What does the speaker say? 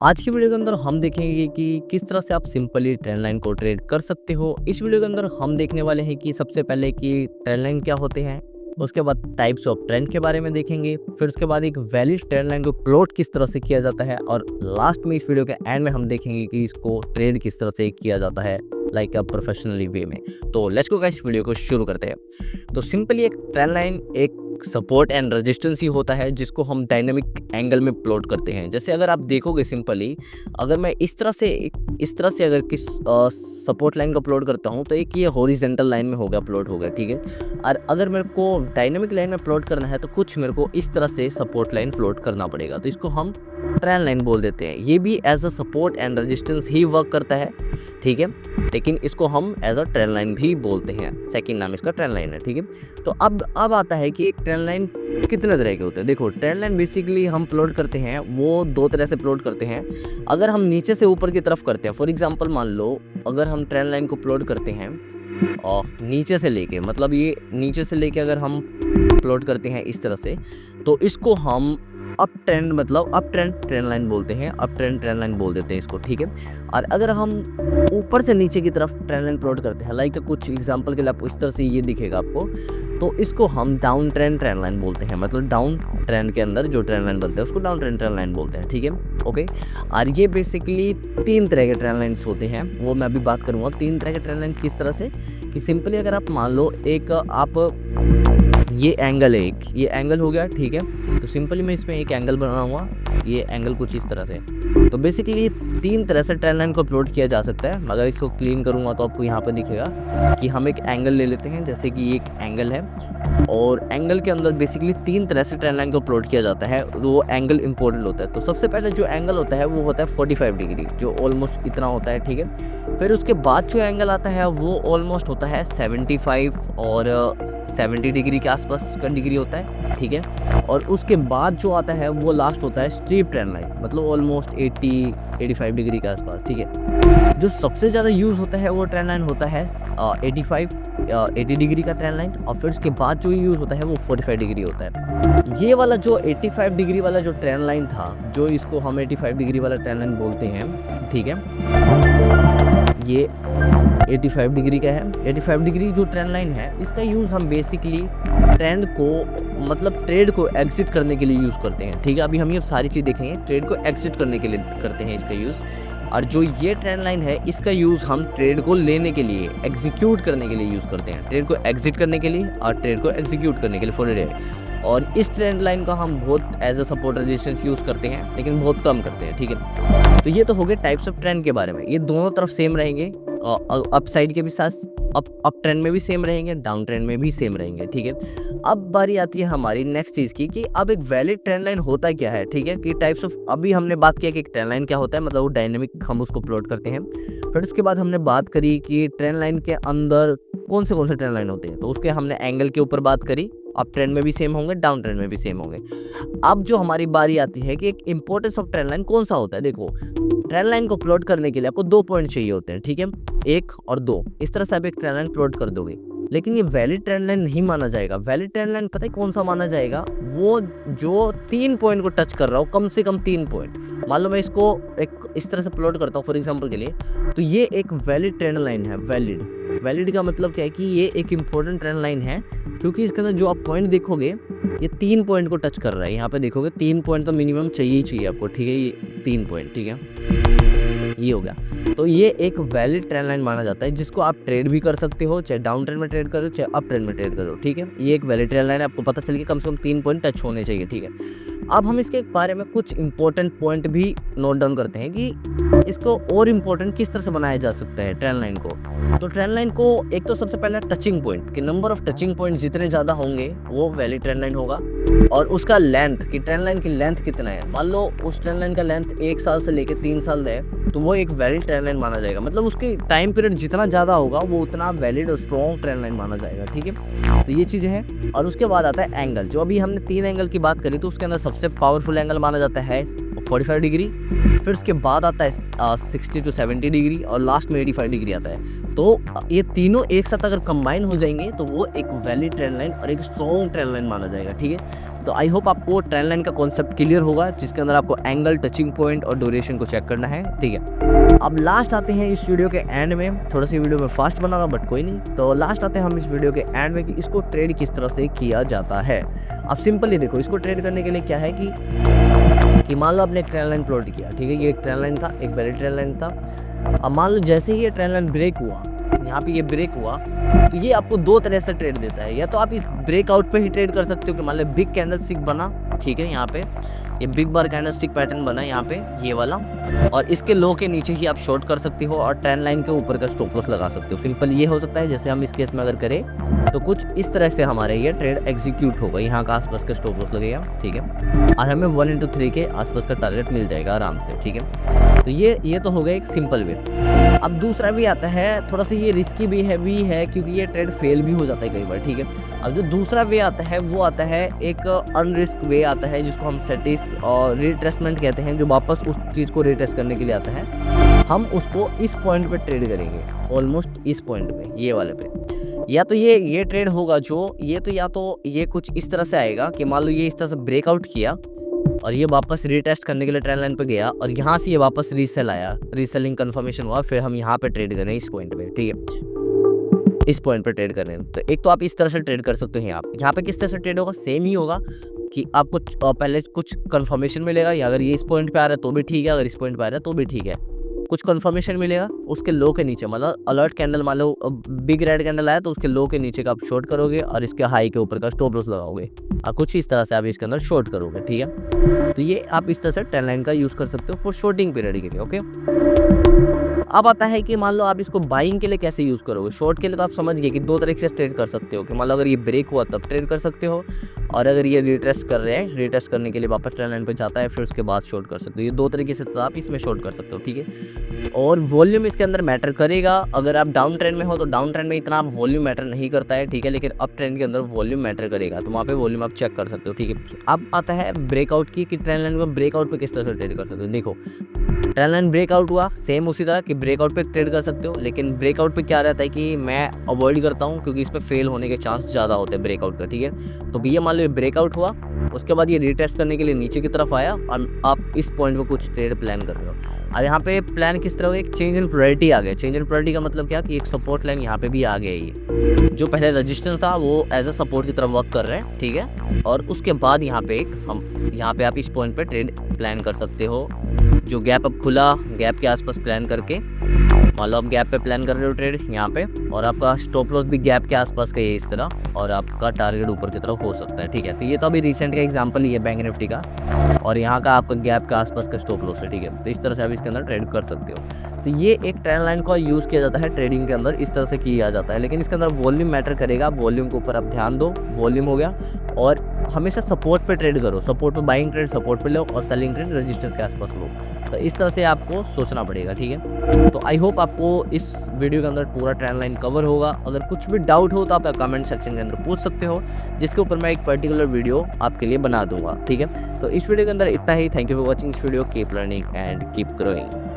आज की वीडियो के अंदर हम देखेंगे कि किस तरह से आप सिंपली ट्रेंड लाइन को ट्रेड कर सकते हो। इस वीडियो के अंदर हम देखने वाले हैं कि सबसे पहले कि ट्रेंड लाइन क्या होते हैं, उसके बाद टाइप्स ऑफ ट्रेंड के बारे में देखेंगे, फिर उसके बाद एक वैलिड ट्रेंड लाइन को प्लॉट किस तरह से किया जाता है और लास्ट में इस वीडियो के एंड में हम देखेंगे कि इसको ट्रेड किस तरह से किया जाता है लाइक अ प्रोफेशनली वे में। तो लेट्स गो गाइस, वीडियो को शुरू करते हैं। तो सिंपली एक ट्रेंड लाइन एक सपोर्ट एंड रेजिस्टेंस ही होता है जिसको हम डायनामिक एंगल में प्लॉट करते हैं। जैसे अगर आप देखोगे सिंपली, अगर मैं इस तरह से अगर किस सपोर्ट लाइन को प्लॉट करता हूँ तो एक ये हॉरिजॉन्टल लाइन में होगा प्लॉट होगा, ठीक है। और अगर मेरे को डायनामिक लाइन में प्लॉट करना है तो कुछ मेरे को इस तरह से सपोर्ट लाइन प्लॉट करना पड़ेगा, तो इसको हम ट्रेंड लाइन बोल देते हैं। ये भी as a support and resistance ही वर्क करता है, ठीक है, लेकिन इसको हम एज अ ट्रेंड लाइन भी बोलते हैं। सेकंड नाम इसका ट्रेंड लाइन है, ठीक है। तो अब आता है कि एक ट्रेंड लाइन कितने तरह के होते हैं। देखो, ट्रेंड लाइन बेसिकली हम प्लॉट करते हैं वो दो तरह से प्लॉट करते हैं। अगर हम नीचे से ऊपर की तरफ करते हैं, फॉर एग्जांपल मान लो अगर हम ट्रेंड लाइन को प्लॉट करते हैं और नीचे से लेके, मतलब ये नीचे से लेके अगर हम प्लॉट करते हैं इस तरह से, तो इसको हम अप ट्रेंड मतलब अप ट्रेंड ट्रेंड लाइन बोलते हैं, अप ट्रेंड ट्रेंड लाइन बोल देते हैं इसको, ठीक है। और अगर हम ऊपर से नीचे की तरफ ट्रेंड लाइन प्लॉट करते हैं, लाइक कुछ एग्जांपल के लिए आपको इस तरह से ये दिखेगा आपको, तो इसको हम डाउन ट्रेंड ट्रेंड लाइन बोलते हैं। मतलब डाउन ट्रेंड के अंदर जो ट्रेंड लाइन बनते हैं उसको डाउन ट्रेंड ट्रेंड लाइन बोलते हैं, ठीक है, ओके। और ये बेसिकली तीन तरह के ट्रेंड लाइन्स होते हैं, वो मैं अभी बात करूँगा। तीन तरह के ट्रेंड लाइन किस तरह से, कि सिंपली अगर आप मान लो एक आप ये एंगल है, एक ये एंगल हो गया, ठीक है। तो सिंपली मैं इसमें एक एंगल बनाऊंगा, ये एंगल कुछ इस तरह से। तो बेसिकली तीन तरह से ट्रेंड लाइन को प्लॉट किया जा सकता है। मगर इसको क्लीन करूंगा तो आपको यहाँ पे दिखेगा कि हम एक एंगल ले लेते हैं, जैसे कि ये एक एंगल है और एंगल के अंदर बेसिकली तीन तरह से ट्रेंड लाइन को प्लॉट किया जाता है। वो एंगल इंपॉर्टेंट होता है। तो सबसे पहले जो एंगल होता है वो होता है 45 डिग्री, जो ऑलमोस्ट इतना होता है, ठीक है। फिर उसके बाद जो एंगल आता है वो ऑलमोस्ट होता है 75 और 70 डिग्री के आसपास का डिग्री होता है, ठीक है। और उसके बाद जो आता है वो लास्ट होता है स्ट्रीप ट्रेंड लाइन, मतलब ऑलमोस्ट 85 डिग्री के आसपास, ठीक है। जो सबसे ज़्यादा यूज़ होता है वो ट्रेंड लाइन होता है 80 डिग्री का ट्रेंड लाइन, और फिर उसके बाद जो यूज़ होता है वो 45 डिग्री होता है। ये वाला जो 85 डिग्री वाला जो ट्रेंड लाइन था, जो इसको हम 85 डिग्री वाला ट्रेंड लाइन बोलते हैं, ठीक है, ये 85 डिग्री का है। 85 डिग्री जो ट्रेंड लाइन है इसका यूज़ हम बेसिकली ट्रेंड को मतलब ट्रेड को एग्जिट करने के लिए यूज़ करते हैं, ठीक है। अभी हम ये सारी चीज़ देखेंगे, ट्रेड को एग्जिट करने के लिए करते हैं इसका यूज़। और जो ये ट्रेंड लाइन है इसका यूज़ हम ट्रेड को लेने के लिए, एग्जीक्यूट करने के लिए यूज़ करते हैं। ट्रेड को एग्जिट करने के लिए और ट्रेड को एग्जीक्यूट करने के लिए फॉर ट्रेड। और इस ट्रेंड लाइन का हम बहुत as a support resistance use करते हैं, लेकिन बहुत कम करते हैं, ठीक है। तो ये तो हो गए टाइप्स ऑफ ट्रेंड के बारे में। ये दोनों तरफ सेम रहेंगे, अप साइड के भी साथ अप ट्रेंड में भी सेम रहेंगे, डाउन ट्रेंड में भी सेम रहेंगे, ठीक है। अब बारी आती है हमारी नेक्स्ट चीज़ की कि अब एक वैलिड ट्रेंड लाइन होता क्या है, ठीक है। कि टाइप्स ऑफ, अभी हमने बात किया कि एक ट्रेंड लाइन क्या होता है, मतलब वो डायनेमिक हम उसको प्लॉट करते हैं। फिर उसके बाद हमने बात करी कि ट्रेंड लाइन के अंदर कौन से ट्रेंड लाइन होते हैं, तो उसके हमने एंगल के ऊपर बात करी। अप ट्रेंड में भी सेम होंगे, डाउन ट्रेंड में भी सेम होंगे। अब जो हमारी बारी आती है कि एक इंपॉर्टेंस ऑफ ट्रेंड लाइन कौन सा होता है। देखो, ट्रेंड लाइन को प्लॉट करने के लिए आपको 2 पॉइंट चाहिए होते हैं, ठीक है, 1 और 2। इस तरह से आप एक ट्रेंड लाइन प्लॉट कर दोगे, लेकिन ये वैलिड ट्रेंड लाइन नहीं माना जाएगा। वैलिड ट्रेंड लाइन पता है कौन सा माना जाएगा, वो जो 3 पॉइंट को टच कर रहा हो, कम से कम 3 पॉइंट। मान लो मैं इसको एक इस तरह से प्लॉट करता हूँ फॉर एग्जांपल के लिए, तो ये एक वैलिड ट्रेंड लाइन है। वैलिड का मतलब क्या है कि ये एक इंपॉर्टेंट ट्रेंड लाइन है, क्योंकि इसके अंदर जो आप पॉइंट देखोगे ये 3 पॉइंट को टच कर रहा है। यहाँ पे देखोगे 3 पॉइंट तो मिनिमम चाहिए ही चाहिए आपको, ठीक है। ये 3 पॉइंट, ठीक है, ये हो गया। तो ये एक वैलिड ट्रेंड लाइन माना जाता है, जिसको आप ट्रेड भी कर सकते हो, चाहे डाउन ट्रेंड में ट्रेड करो चाहे अप ट्रेंड में ट्रेड करो, ठीक है। ये एक वैलिड ट्रेंड लाइन है, आपको पता चल गया, कम से कम 3 पॉइंट टच होने चाहिए, ठीक है। अब हम इसके बारे में कुछ इंपॉर्टेंट पॉइंट भी नोट डाउन करते हैं कि इसको और इम्पोर्टेंट किस तरह से बनाया जा सकता है ट्रेंड लाइन को। तो ट्रेंड लाइन को एक तो सबसे पहले टचिंग पॉइंट, कि नंबर ऑफ टचिंग पॉइंट जितने ज़्यादा होंगे वो वैलिड ट्रेंड लाइन होगा। और उसका लेंथ, कि ट्रेंड लाइन की लेंथ कितना है। मान लो उस ट्रेंड लाइन का लेंथ 1 साल से लेकर 3 साल है, तो वो एक वैलिड ट्रेंड लाइन माना जाएगा। मतलब उसकी टाइम पीरियड जितना ज़्यादा होगा वो उतना वैलिड और स्ट्रॉन्ग ट्रेंड लाइन माना जाएगा, ठीक है। तो ये चीज़ें हैं। और उसके बाद आता है एंगल। जो अभी हमने 3 एंगल की बात करी, तो उसके अंदर सबसे पावरफुल एंगल माना जाता है 45 डिग्री। फिर उसके बाद आता है 60 to 70 डिग्री और लास्ट में 85 डिग्री आता है। तो ये तीनों एक साथ अगर कंबाइन हो जाएंगे तो वो एक वैलिड ट्रेंड लाइन और एक स्ट्रॉन्ग ट्रेंड लाइन माना जाएगा, ठीक है। तो आई होप आपको ट्रेंड लाइन का कॉन्सेप्ट क्लियर होगा, जिसके अंदर आपको एंगल, टचिंग पॉइंट और ड्यूरेशन को चेक करना है, ठीक है। अब लास्ट आते हैं इस वीडियो के एंड में, थोड़ा सी वीडियो में फास्ट बना रहा बट कोई नहीं। तो लास्ट आते हैं हम इस वीडियो के एंड में कि इसको ट्रेड किस तरह से किया जाता है। अब सिंपली देखो, इसको ट्रेड करने के लिए क्या है कि मान लो आपने एक ट्रेंड लाइन प्लॉट किया, ठीक है, ये एक ट्रेंड लाइन था, एक वैलिड ट्रेंड लाइन था। अब मान लो जैसे ही ये ट्रेंड लाइन ब्रेक हुआ, यहाँ पे ये ब्रेक हुआ, तो ये आपको दो तरह से ट्रेड देता है। या तो आप इस ब्रेकआउट पे ही ट्रेड कर सकते हो कि मान लो बिग कैंडलस्टिक बना, ठीक है, यहाँ पे ये बिग बार कैंडलस्टिक पैटर्न बना यहाँ पे ये वाला, और इसके लो के नीचे ही आप शॉर्ट कर सकते हो और ट्रेंड लाइन के ऊपर का स्टॉप लॉस लगा सकते हो। सिंपल ये हो सकता है, जैसे हम इस केस में अगर करें तो कुछ इस तरह से हमारे ये ट्रेड एग्जीक्यूट होगा, यहाँ का आसपास का स्टॉप लॉस लगेगा, ठीक है, और हमें 1/3 के आसपास का टारगेट मिल जाएगा आराम से, ठीक है। तो ये तो हो गया एक सिंपल वे। अब दूसरा भी आता है, थोड़ा सा ये रिस्की भी है क्योंकि ये ट्रेड फेल भी हो जाता है कई बार, ठीक है। अब जो दूसरा वे आता है वो आता है एक अनरिस्क वे आता है, जिसको हम सेटिस और रिट्रेसमेंट कहते हैं, जो वापस उस चीज़ को रिट्रेस करने के लिए आता है। हम उसको इस पॉइंट पे ट्रेड करेंगे, ऑलमोस्ट इस पॉइंट पे, ये वाले पे। या तो ये ट्रेड होगा जो या तो ये कुछ इस तरह से आएगा कि मान लो ये इस तरह से ब्रेकआउट किया और ये वापस रीटेस्ट करने के लिए ट्रेंड लाइन पे गया और यहाँ से ये वापस रीसेल आया, रीसेलिंग कंफर्मेशन हुआ, फिर हम यहाँ पे ट्रेड करें इस पॉइंट पे, ठीक है, इस पॉइंट पे ट्रेड करें। तो एक तो आप इस तरह से ट्रेड कर सकते हैं। आप यहाँ पे किस तरह से ट्रेड होगा, सेम ही होगा कि आपको पहले कुछ कंफर्मेशन मिलेगा, या अगर ये इस पॉइंट पे आ रहा है तो भी ठीक है, अगर इस पॉइंट पे आ रहा है तो भी ठीक है, कुछ कंफर्मेशन मिलेगा, उसके लो के नीचे, मतलब अलर्ट कैंडल मान लो बिग रेड कैंडल आया तो उसके लो के नीचे का आप शॉर्ट करोगे और इसके हाई के ऊपर का स्टॉप लॉस लगाओगे, और कुछ इस तरह से आप इसके अंदर शॉर्ट करोगे, ठीक है। तो ये आप इस तरह से ट्रेंड लाइन का यूज़ कर सकते हो फॉर शॉर्टिंग पीरियड के लिए, ओके। अब आता है कि मान लो आप इसको बाइंग के लिए कैसे यूज़ करोगे। शॉर्ट के लिए तो आप समझ गए कि दो तरीके से ट्रेड कर सकते हो, कि मान लो अगर ये ब्रेक हुआ तब ट्रेड कर सकते हो, और अगर ये रिटेस्ट कर रहे हैं, रिटेस्ट करने के लिए वापस ट्रेंड लाइन पे जाता है फिर उसके बाद शॉर्ट कर सकते हो। ये दो तरीके से तो आप इसमें शॉर्ट कर सकते हो, ठीक है। और वॉल्यूम इसके अंदर मैटर करेगा। अगर आप डाउन ट्रेंड में हो तो डाउन ट्रेंड में इतना वॉल्यूम मैटर नहीं करता है, ठीक है, लेकिन अप ट्रेंड के अंदर वॉल्यूम मैटर करेगा, तो वहाँ पे वॉल्यूम आप चेक कर सकते हो, ठीक है। अब आता है ब्रेकआउट की, कि ट्रेंड लाइन में ब्रेकआउट पे किस तरह से ट्रेड कर सकते हो। देखो, ट्रेंड लाइन ब्रेकआउट हुआ, सेम उसी तरह कि ब्रेकआउट पे ट्रेड कर सकते हो, लेकिन ब्रेकआउट पे क्या रहता है कि मैं अवॉइड करता हूँ क्योंकि इस पे फेल होने के चांस ज़्यादा होते हैं ब्रेकआउट का, ठीक है। तो भैया मान लो ये ब्रेकआउट हुआ, उसके बाद ये रीटेस्ट करने के लिए नीचे की तरफ आया और आप इस पॉइंट पे कुछ ट्रेड प्लान कर रहे हो। और यहाँ पे प्लान किस तरह हो, एक चेंज इन प्रायोरिटी आ गया। चेंज इन प्रायोरिटी का मतलब क्या कि एक सपोर्ट लाइन यहाँ पे भी आ गया, ये जो पहले रजिस्टेंस था वो एज अ सपोर्ट की तरफ वर्क कर रहे हैं, ठीक है। और उसके बाद यहाँ पे आप इस पॉइंट पे ट्रेड प्लान कर सकते हो। जो गैप अब खुला, गैप के आसपास प्लान करके, मान लो आप गैप पे प्लान कर रहे हो ट्रेड यहाँ पे, और आपका स्टॉप लॉस भी गैप के आसपास का ये इस तरह, और आपका टारगेट ऊपर की तरफ हो सकता है, ठीक है। तो ये तो अभी रिसेंट का एग्जांपल ही है बैंक निफ्टी का, और यहाँ का आपका गैप के आसपास का स्टॉप लॉस है, ठीक है। तो इस तरह से आप इसके अंदर ट्रेड कर सकते हो। तो ये एक ट्रेंड लाइन का यूज़ किया जाता है ट्रेडिंग के अंदर, इस तरह से किया जाता है, लेकिन इसके अंदर वॉल्यूम मैटर करेगा। वॉल्यूम के ऊपर आप ध्यान दो, वॉल्यूम हो गया, और हमेशा सपोर्ट पे ट्रेड करो, सपोर्ट पे बाइंग ट्रेड सपोर्ट पे लो, और सेलिंग ट्रेड रेजिस्टेंस के आसपास लो। तो इस तरह से आपको सोचना पड़ेगा, ठीक है। तो आई होप आपको इस वीडियो के अंदर पूरा ट्रेंड लाइन कवर होगा। अगर कुछ भी डाउट हो तो आप कमेंट सेक्शन के अंदर पूछ सकते हो, जिसके ऊपर मैं एक पर्टिकुलर वीडियो आपके लिए बना दूंगा, ठीक है। तो इस वीडियो के अंदर इतना ही। Thank you for watching this video. Keep learning and keep growing.